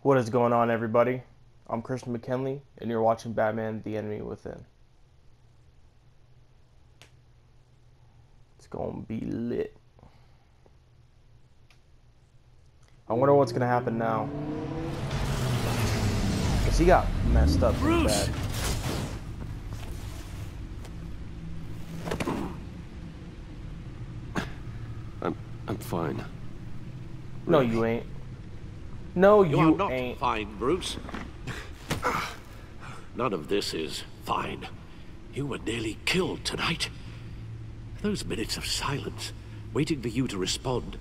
What is going on, everybody? I'm Christian McKinley, and you're watching Batman: The Enemy Within. It's gonna be lit. I wonder what's gonna happen now. Cause he got messed up pretty Bruce! bad. I'm fine. No, Really? you ain't. No, You are you not ain't. fine, Bruce. None of this is fine. You were nearly killed tonight. Those minutes of silence, waiting for you to respond,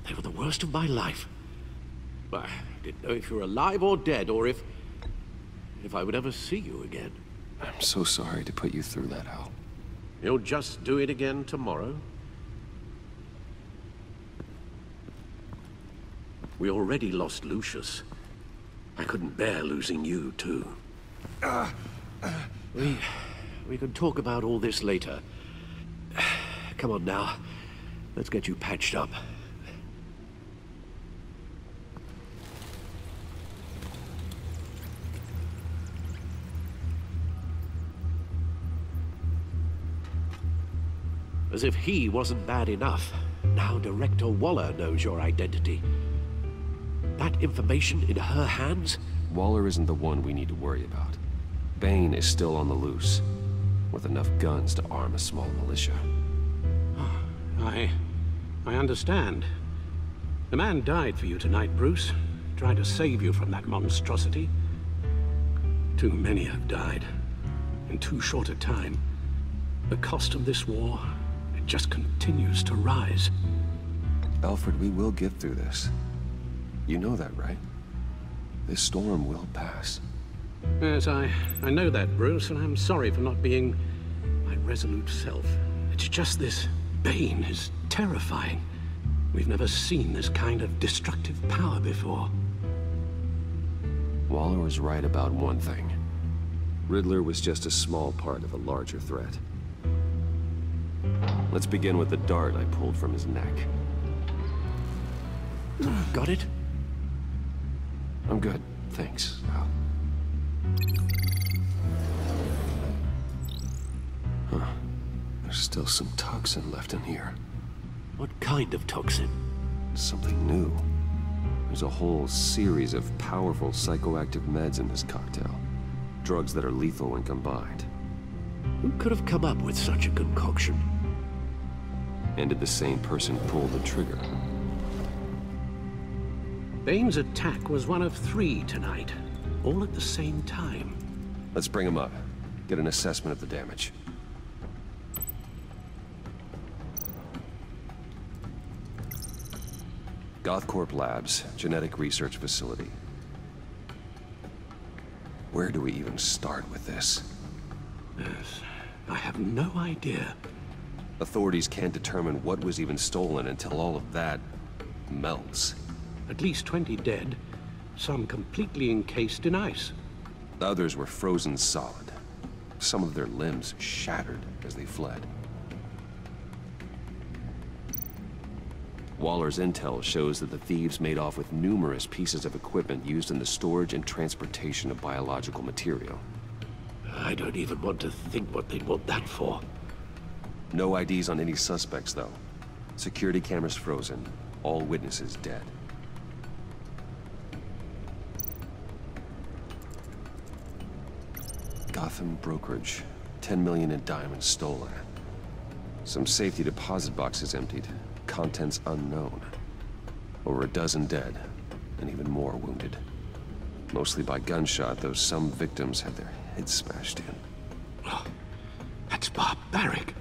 they were the worst of my life. I didn't know if you were alive or dead, or if I would ever see you again. I'm so sorry to put you through that, Al. You'll just do it again tomorrow? We already lost Lucius. I couldn't bear losing you, too. We can talk about all this later. Come on now. Let's get you patched up. As if he wasn't bad enough, now Director Waller knows your identity. That information in her hands? Waller isn't the one we need to worry about. Bane is still on the loose, with enough guns to arm a small militia. I understand. The man died for you tonight, Bruce. Trying to save you from that monstrosity. Too many have died. In too short a time. The cost of this war, it just continues to rise. Alfred, we will get through this. You know that, right? This storm will pass. Yes, I know that, Bruce, and I'm sorry for not being my resolute self. It's just this Bane is terrifying. We've never seen this kind of destructive power before. Waller was right about one thing. Riddler was just a small part of a larger threat. Let's begin with the dart I pulled from his neck. Got it? I'm good, thanks, Al. Huh. There's still some toxin left in here. What kind of toxin? Something new. There's a whole series of powerful psychoactive meds in this cocktail. Drugs that are lethal when combined. Who could have come up with such a concoction? And did the same person pull the trigger? Bane's attack was one of 3 tonight, all at the same time. Let's bring him up. Get an assessment of the damage. Gothcorp Labs, genetic research facility. Where do we even start with this? Yes, I have no idea. Authorities can't determine what was even stolen until all of that melts. At least 20 dead, some completely encased in ice. Others were frozen solid. Some of their limbs shattered as they fled. Waller's intel shows that the thieves made off with numerous pieces of equipment used in the storage and transportation of biological material. I don't even want to think what they'd want that for. No IDs on any suspects, though. Security cameras frozen. All witnesses dead. Gotham brokerage. 10 million in diamonds stolen. Some safety deposit boxes emptied. Contents unknown. Over a dozen dead, and even more wounded. Mostly by gunshot, though some victims had their heads smashed in. Oh, that's barbaric.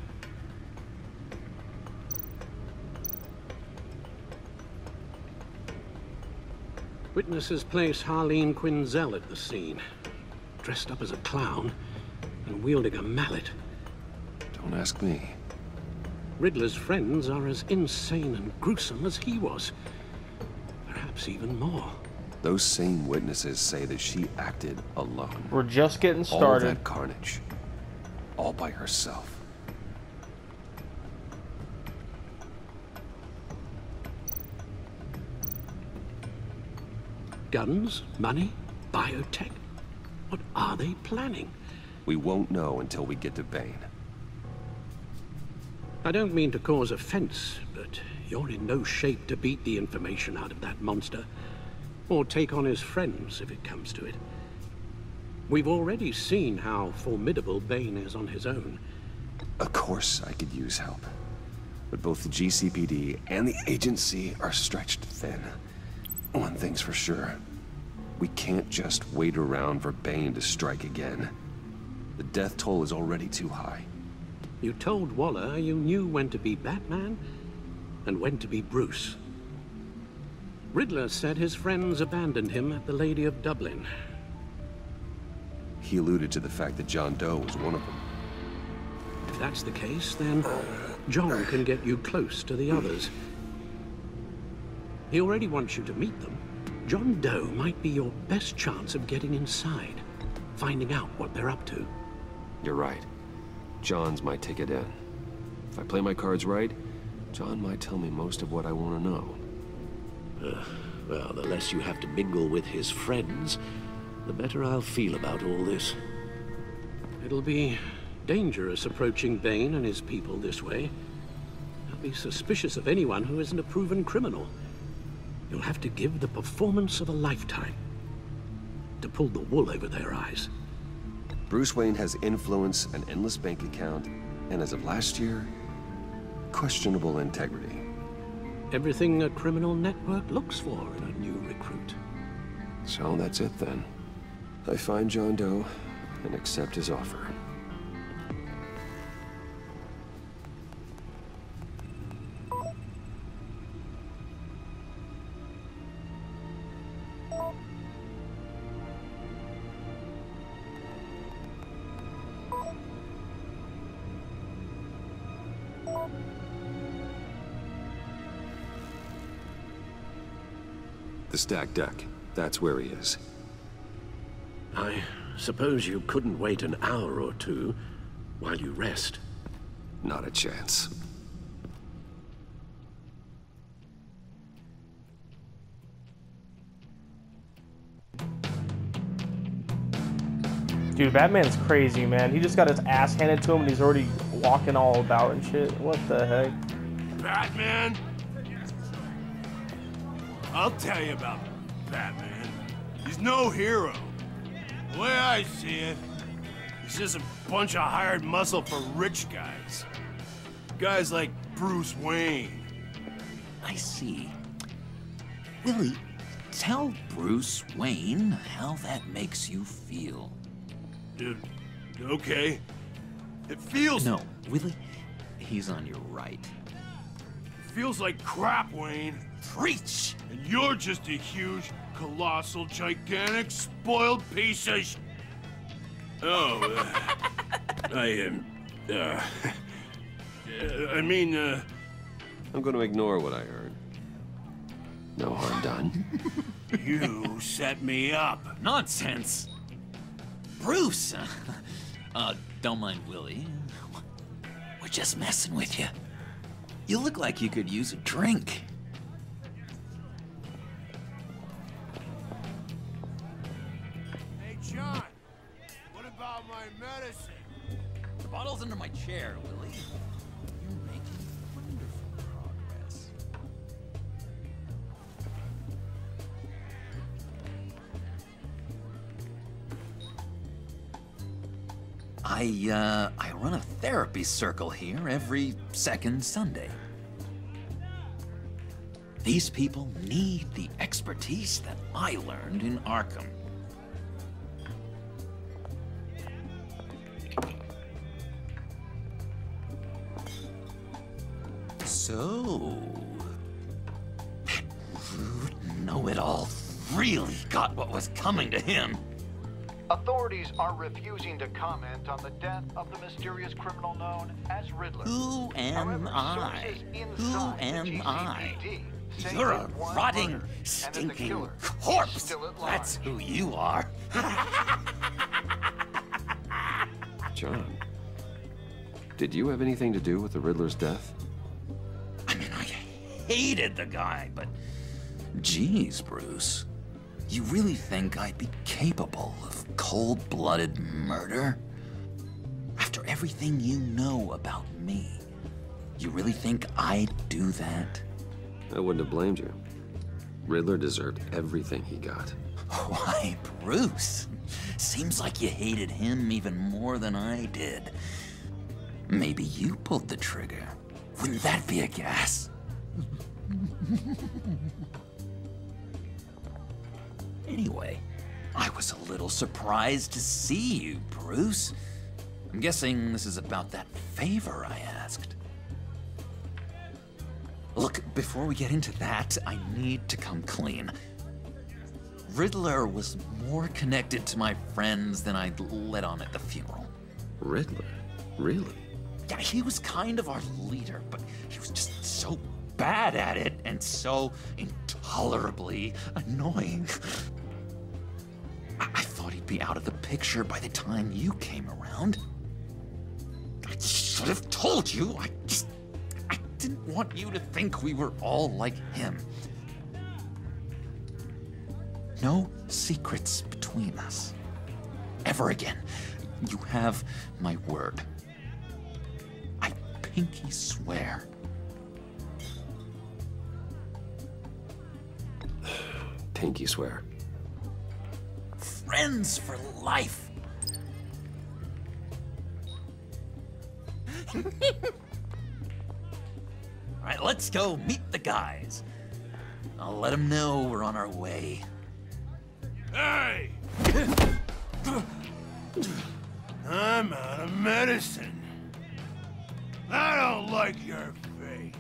Witnesses place Harleen Quinzel at the scene, dressed up as a clown and wielding a mallet. Don't ask me. Riddler's friends are as insane and gruesome as he was. Perhaps even more. Those same witnesses say that she acted alone. We're just getting All started. that carnage. All by herself. Guns? Money? Biotech? What are they planning? We won't know until we get to Bane. I don't mean to cause offense, but you're in no shape to beat the information out of that monster, or take on his friends if it comes to it. We've already seen how formidable Bane is on his own. Of course I could use help. But both the GCPD and the agency are stretched thin. One thing's for sure. We can't just wait around for Bane to strike again. The death toll is already too high. You told Waller you knew when to be Batman and when to be Bruce. Riddler said his friends abandoned him at the Lady of Dublin. He alluded to the fact that John Doe was one of them. If that's the case, then John can get you close to the others. He already wants you to meet them. John Doe might be your best chance of getting inside, finding out what they're up to. You're right. John's my ticket in. If I play my cards right, John might tell me most of what I want to know. Well, the less you have to mingle with his friends, the better I'll feel about all this. It'll be dangerous approaching Bane and his people this way. They'll be suspicious of anyone who isn't a proven criminal. You'll have to give the performance of a lifetime to pull the wool over their eyes. Bruce Wayne has influence, an endless bank account, and as of last year, questionable integrity. Everything a criminal network looks for in a new recruit. So that's it then. I find John Doe and accept his offer. The stacked deck. That's where he is. I suppose you couldn't wait an hour or two while you rest. Not a chance. Dude, Batman's crazy, man. He just got his ass handed to him and he's already walking all about and shit. What the heck? Batman? I'll tell you about Batman. He's no hero. The way I see it, he's just a bunch of hired muscle for rich guys. Guys like Bruce Wayne. I see. Willie, tell Bruce Wayne how that makes you feel. Dude, okay. It feels... No, Willie, he's on your right. It feels like crap, Wayne. Preach! And you're just a huge, colossal, gigantic, spoiled piece of Oh, I'm going to ignore what I heard. No harm done. You set me up. Nonsense! Bruce! Don't mind Willie. We're just messing with you. You look like you could use a drink. Hey, John. What about my medicine? The bottle's under my chair, Willie. You're making wonderful progress. I run a therapy circle here every second Sunday. These people need the expertise that I learned in Arkham. So, that rude know-it-all really got what was coming to him. Authorities are refusing to comment on the death of the mysterious criminal known as Riddler. Who am However, I? sources Who inside the am I? GCPD say You're a that one rotting, murder, and that the stinking killer is corpse. still at large. That's who you are. John, did you have anything to do with the Riddler's death? I mean, I hated the guy, but geez, Bruce. You really think I'd be capable of cold-blooded murder? After everything you know about me, you really think I'd do that? I wouldn't have blamed you. Riddler deserved everything he got. Why, Bruce? Seems like you hated him even more than I did. Maybe you pulled the trigger. Wouldn't that be a gas? Anyway, I was a little surprised to see you, Bruce. I'm guessing this is about that favor I asked. Look, before we get into that, I need to come clean. Riddler was more connected to my friends than I'd let on at the funeral. Riddler? Really? Yeah, he was kind of our leader, but he was just so bad at it and so intolerably annoying. I thought he'd be out of the picture by the time you came around. I should have told you. I didn't want you to think we were all like him. No secrets between us. Ever again. You have my word. I pinky swear. Pinky swear. Friends for life. All right, let's go meet the guys. I'll let them know we're on our way. Hey! I'm out of medicine. I don't like your face.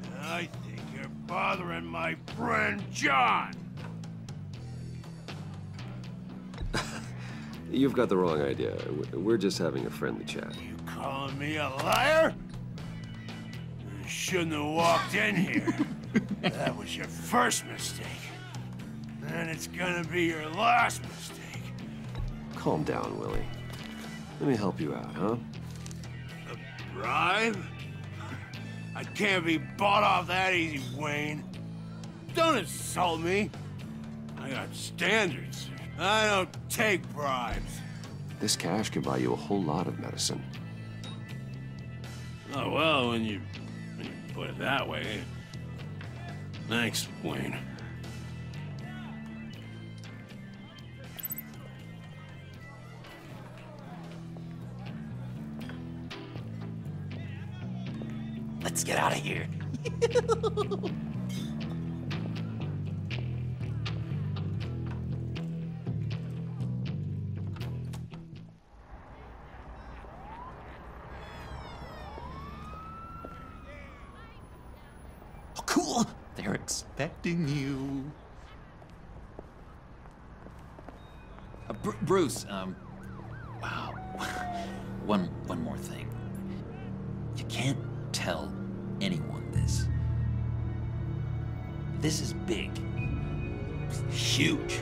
And I think you're bothering my friend John. You've got the wrong idea. We're just having a friendly chat. You calling me a liar? You shouldn't have walked in here. That was your first mistake. And it's gonna be your last mistake. Calm down, Willie. Let me help you out, huh? A bribe? I can't be bought off that easy, Wayne. Don't insult me. I got standards. I don't take bribes. This cash could buy you a whole lot of medicine. Oh, well, when you put it that way. Thanks, Wayne. Let's get out of here. Oh, cool. They're expecting you. Bruce, wow. One more thing. You can't tell anyone this. This is big. Huge.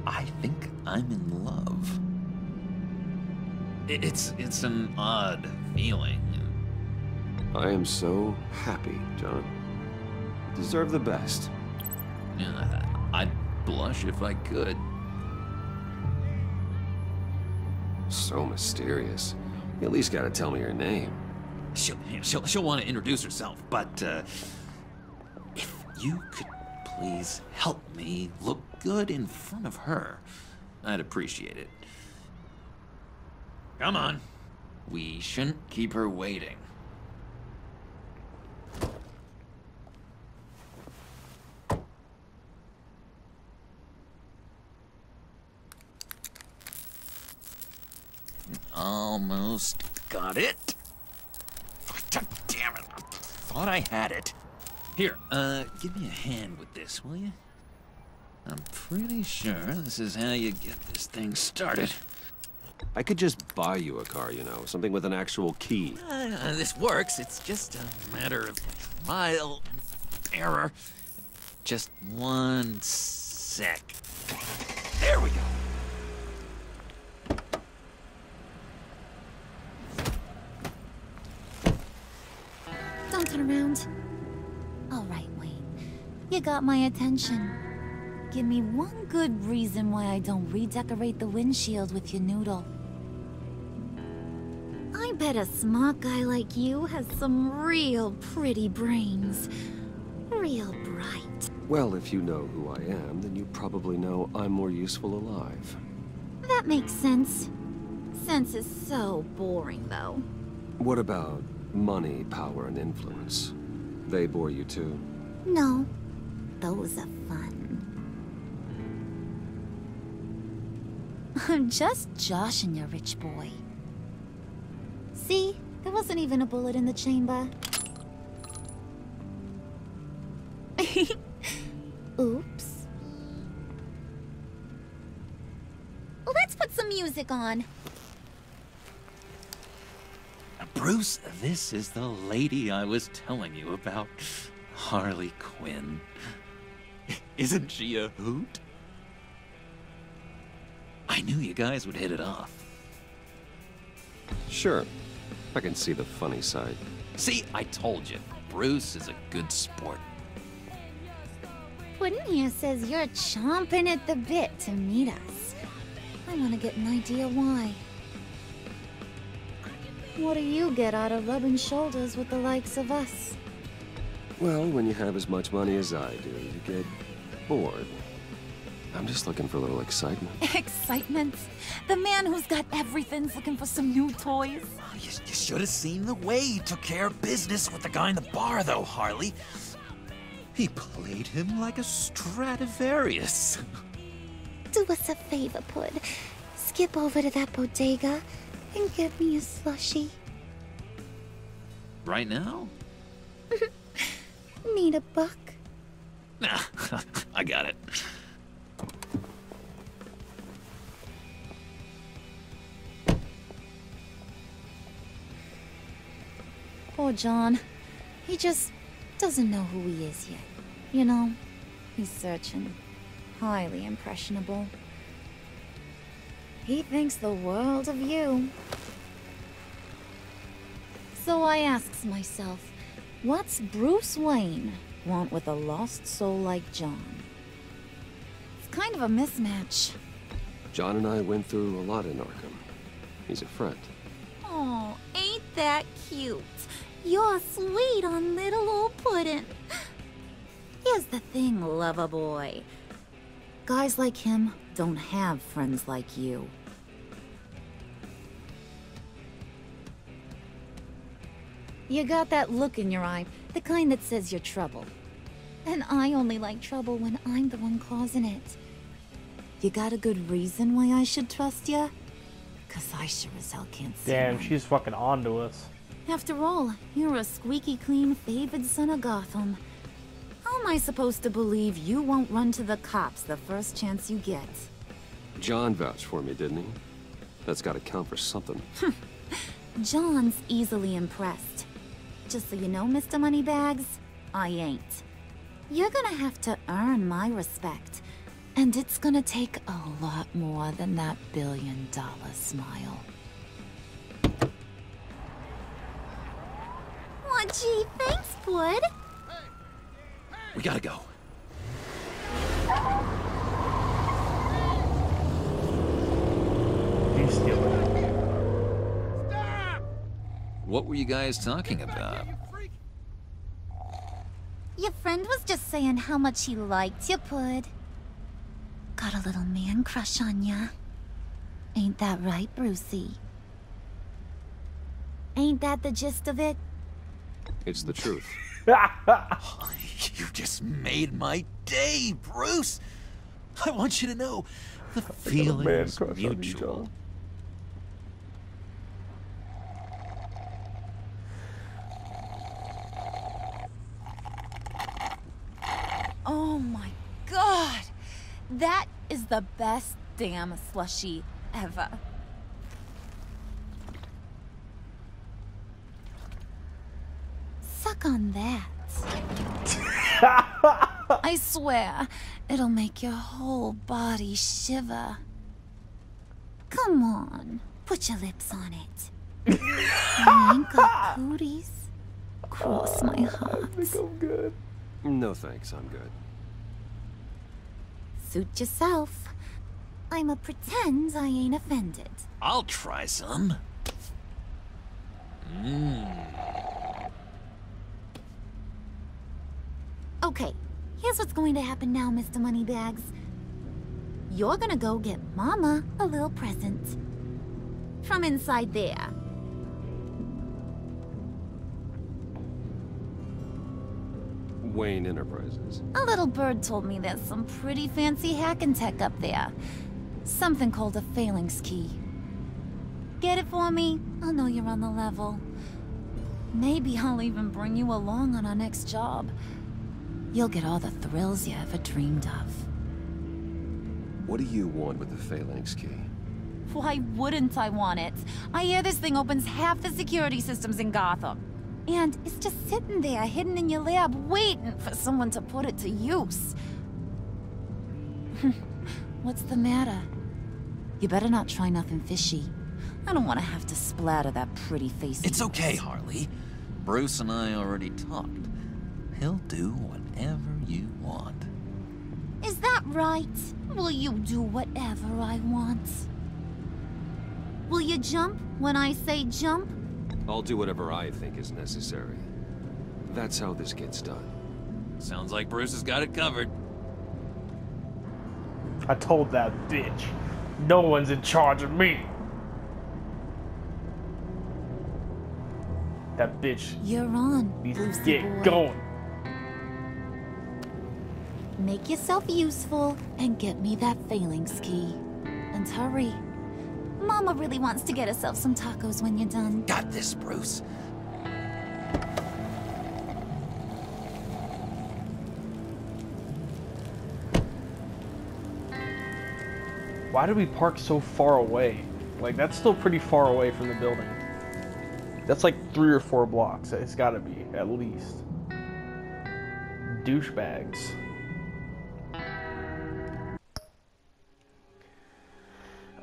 I think I'm in love. It's an odd feeling. I am so happy, John. You deserve the best. Yeah, I'd blush if I could. So mysterious. You at least gotta tell me your name. She'll want to introduce herself, but if you could please help me look good in front of her, I'd appreciate it. Come on. We shouldn't keep her waiting. Almost got it. Damn it. I thought I had it. Here, give me a hand with this, will you? I'm pretty sure this is how you get this thing started. I could just buy you a car, you know, something with an actual key. This works. It's just a matter of trial and error. Just one sec. There we go. Don't turn around. All right, Wayne. You got my attention. Give me one good reason why I don't redecorate the windshield with your noodle. I bet a smart guy like you has some real pretty brains. Real bright. Well, if you know who I am, then you probably know I'm more useful alive. That makes sense. Sense is so boring, though. What about money, power, and influence? They bore you too? No. Those are fun. I'm just joshing you, rich boy. See? There wasn't even a bullet in the chamber. Oops. Let's put some music on. Bruce, this is the lady I was telling you about. Harley Quinn. Isn't she a hoot? I knew you guys would hit it off. Sure. I can see the funny side. See, I told you. Bruce is a good sport. Puddin here says you're chomping at the bit to meet us. I want to get an idea why. What do you get out of rubbing shoulders with the likes of us? Well, when you have as much money as I do, you get bored. I'm just looking for a little excitement. Excitement? The man who's got everything's looking for some new toys? Oh, you should have seen the way he took care of business with the guy in the bar, though, Harley. He played him like a Stradivarius. Do us a favor, Pud. Skip over to that bodega and get me a slushie. Right now? Need a buck? Nah, I got it. Poor John. He just doesn't know who he is yet. You know, he's searching. Highly impressionable. He thinks the world of you. So I asks myself, what's Bruce Wayne want with a lost soul like John? It's kind of a mismatch. John and I went through a lot in Arkham. He's a friend. Oh, ain't that cute? You're sweet on little old Puddin'. Here's the thing, lover boy. Guys like him don't have friends like you. You got that look in your eye, the kind that says you're trouble. And I only like trouble when I'm the one causing it. You got a good reason why I should trust you? 'Cause I sure as hell can't see Damn, one. she's fucking on to us. After all, you're a squeaky clean favored son of Gotham. How am I supposed to believe you won't run to the cops the first chance you get? John vouched for me, didn't he? That's gotta count for something. John's easily impressed. Just so you know, Mr. Moneybags, I ain't. You're gonna have to earn my respect. And it's gonna take a lot more than that billion-dollar smile. Aw, gee, thanks, Bud. We gotta go. He's stealing. What were you guys talking about? Your friend was just saying how much he liked you, Pud. Got a little man crush on ya. Ain't that right, Brucey? Ain't that the gist of it? It's the truth. You just made my day, Bruce. I want you to know the feeling is mutual. Oh my god! That is the best damn slushie ever. Suck on that. I swear, it'll make your whole body shiver. Come on, put your lips on it. I ain't got cooties. Cross my heart. So good. No thanks, I'm good. Suit yourself. I'ma pretend I ain't offended. I'll try some. Okay, here's what's going to happen now, Mr. Moneybags. You're gonna go get Mama a little present. From inside there. Wayne Enterprises. A little bird told me there's some pretty fancy hacking tech up there. Something called a phalanx key. Get it for me? I'll know you're on the level. Maybe I'll even bring you along on our next job. You'll get all the thrills you ever dreamed of. What do you want with the phalanx key? Why wouldn't I want it? I hear this thing opens half the security systems in Gotham. And it's just sitting there, hidden in your lab, waiting for someone to put it to use. What's the matter? You better not try nothing fishy. I don't want to have to splatter that pretty face. It's okay, Harley. Bruce and I already talked. He'll do whatever you want. Is that right? Will you do whatever I want? Will you jump when I say jump? I'll do whatever I think is necessary. That's how this gets done. Sounds like Bruce has got it covered. I told that bitch. No one's in charge of me. That bitch You're on, needs to Brucey get boy. going. Make yourself useful and get me that phalanx key. And hurry. Mama really wants to get herself some tacos when you're done. Got this, Bruce. Why did we park so far away? Like, that's still pretty far away from the building. That's like 3 or 4 blocks. It's gotta be, at least. Douchebags.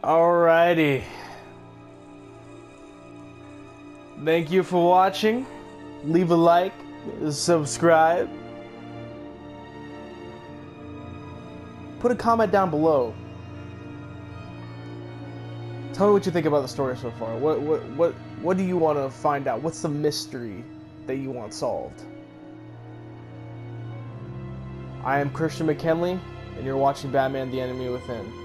Alrighty. Thank you for watching. Leave a like, subscribe. Put a comment down below. Tell me what you think about the story so far. What do you want to find out? What's the mystery that you want solved? I am Christian McKinley, and you're watching Batman: The Enemy Within.